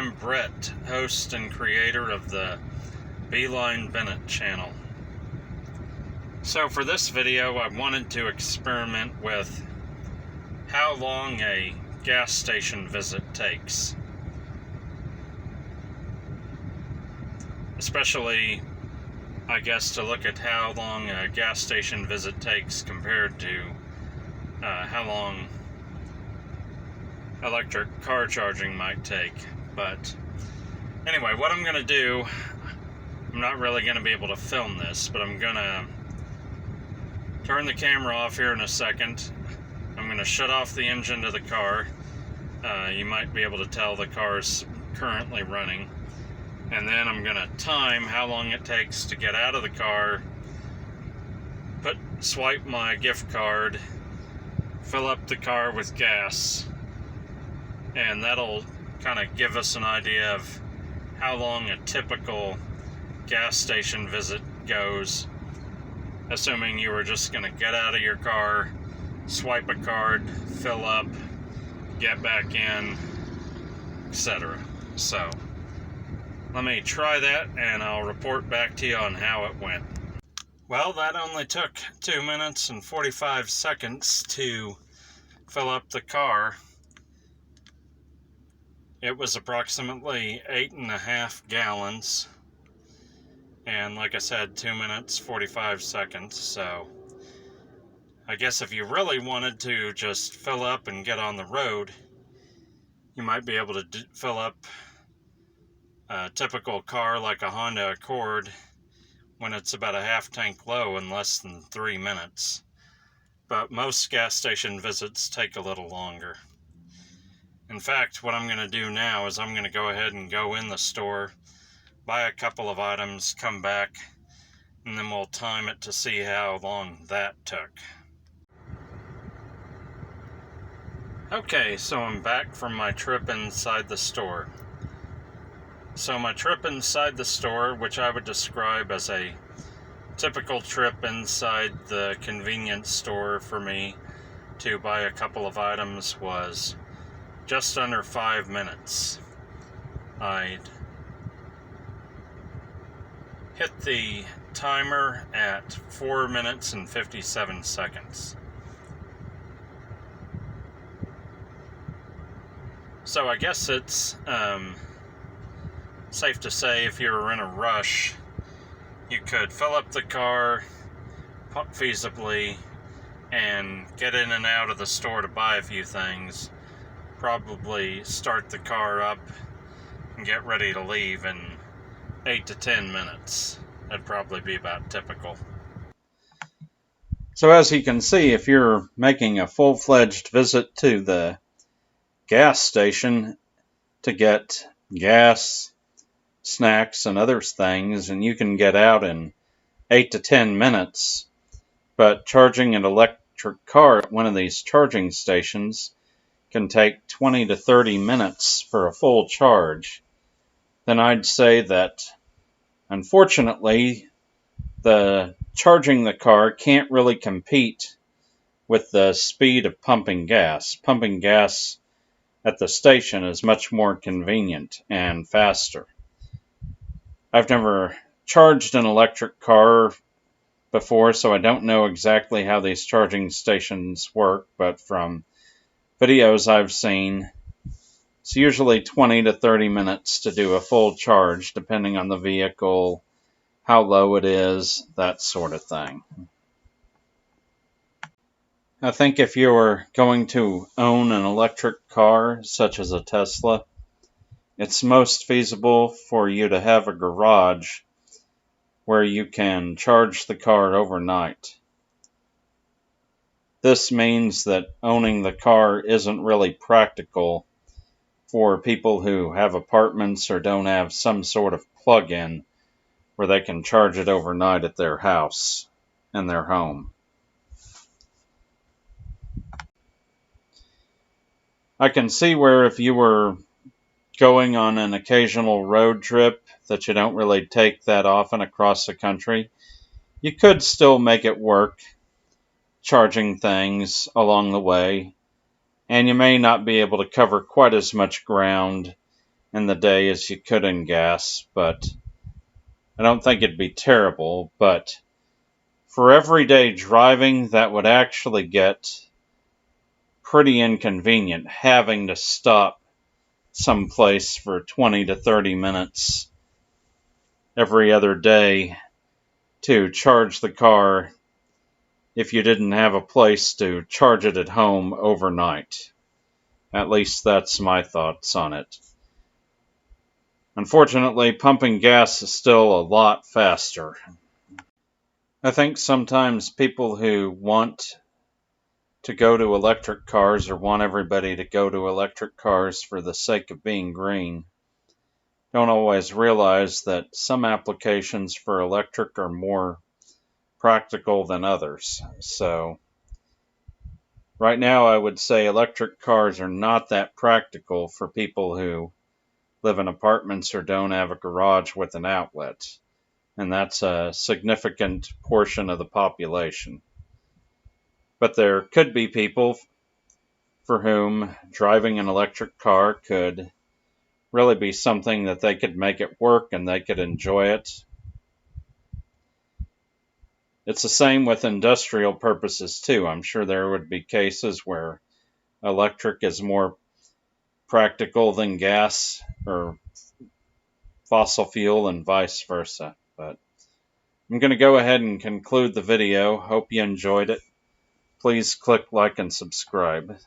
I'm Brett, host and creator of the Beeline Bennett channel. So for this video, I wanted to experiment with how long a gas station visit takes. Especially, I guess, to look at how long a gas station visit takes compared to how long electric car charging might take. But anyway, what I'm going to do, I'm not really going to be able to film this, but I'm going to turn the camera off here in a second. I'm going to shut off the engine to the car. You might be able to tell the car's currently running. And then I'm going to time how long it takes to get out of the car, swipe my gift card, fill up the car with gas, and that'll kind of give us an idea of how long a typical gas station visit goes, assuming you were just going to get out of your car, swipe a card, fill up, get back in, etc. So let me try that and I'll report back to you on how it went. Well, that only took 2 minutes and 45 seconds to fill up the car. It was approximately 8.5 gallons. And like I said, 2 minutes, 45 seconds. So I guess if you really wanted to just fill up and get on the road, you might be able to fill up a typical car like a Honda Accord when it's about a half tank low in less than 3 minutes. But most gas station visits take a little longer. In fact, what I'm going to do now is I'm going to go ahead and go in the store, buy a couple of items, come back, and then we'll time it to see how long that took. Okay, so I'm back from my trip inside the store. So my trip inside the store, which I would describe as a typical trip inside the convenience store for me to buy a couple of items, was just under 5 minutes. I'd hit the timer at 4 minutes and 57 seconds. So I guess it's safe to say if you were in a rush, you could fill up the car feasibly and get in and out of the store to buy a few things. Probably start the car up and get ready to leave in 8 to 10 minutes. That'd probably be about typical. So as you can see, if you're making a full-fledged visit to the gas station to get gas, snacks, and other things, and you can get out in 8 to 10 minutes, but charging an electric car at one of these charging stations can take 20 to 30 minutes for a full charge, then I'd say that, unfortunately, the charging the car can't really compete with the speed of pumping gas. Pumping gas at the station is much more convenient and faster. I've never charged an electric car before, so I don't know exactly how these charging stations work, but from videos I've seen, it's usually 20 to 30 minutes to do a full charge, depending on the vehicle, how low it is, that sort of thing. I think if you were going to own an electric car, such as a Tesla, it's most feasible for you to have a garage where you can charge the car overnight. This means that owning the car isn't really practical for people who have apartments or don't have some sort of plug-in where they can charge it overnight at their house and their home. I can see where if you were going on an occasional road trip that you don't really take that often across the country, you could still make it work charging things along the way, and you may not be able to cover quite as much ground in the day as you could in gas, but I don't think it'd be terrible. But for everyday driving, that would actually get pretty inconvenient, having to stop someplace for 20 to 30 minutes every other day to charge the car if you didn't have a place to charge it at home overnight. At least that's my thoughts on it. Unfortunately, pumping gas is still a lot faster. I think sometimes people who want to go to electric cars or want everybody to go to electric cars for the sake of being green don't always realize that some applications for electric are more practical than others. So right now I would say electric cars are not that practical for people who live in apartments or don't have a garage with an outlet. And that's a significant portion of the population. But there could be people for whom driving an electric car could really be something that they could make it work and they could enjoy it. It's the same with industrial purposes too. I'm sure there would be cases where electric is more practical than gas or fossil fuel and vice versa. But I'm going to go ahead and conclude the video. Hope you enjoyed it. Please click like and subscribe.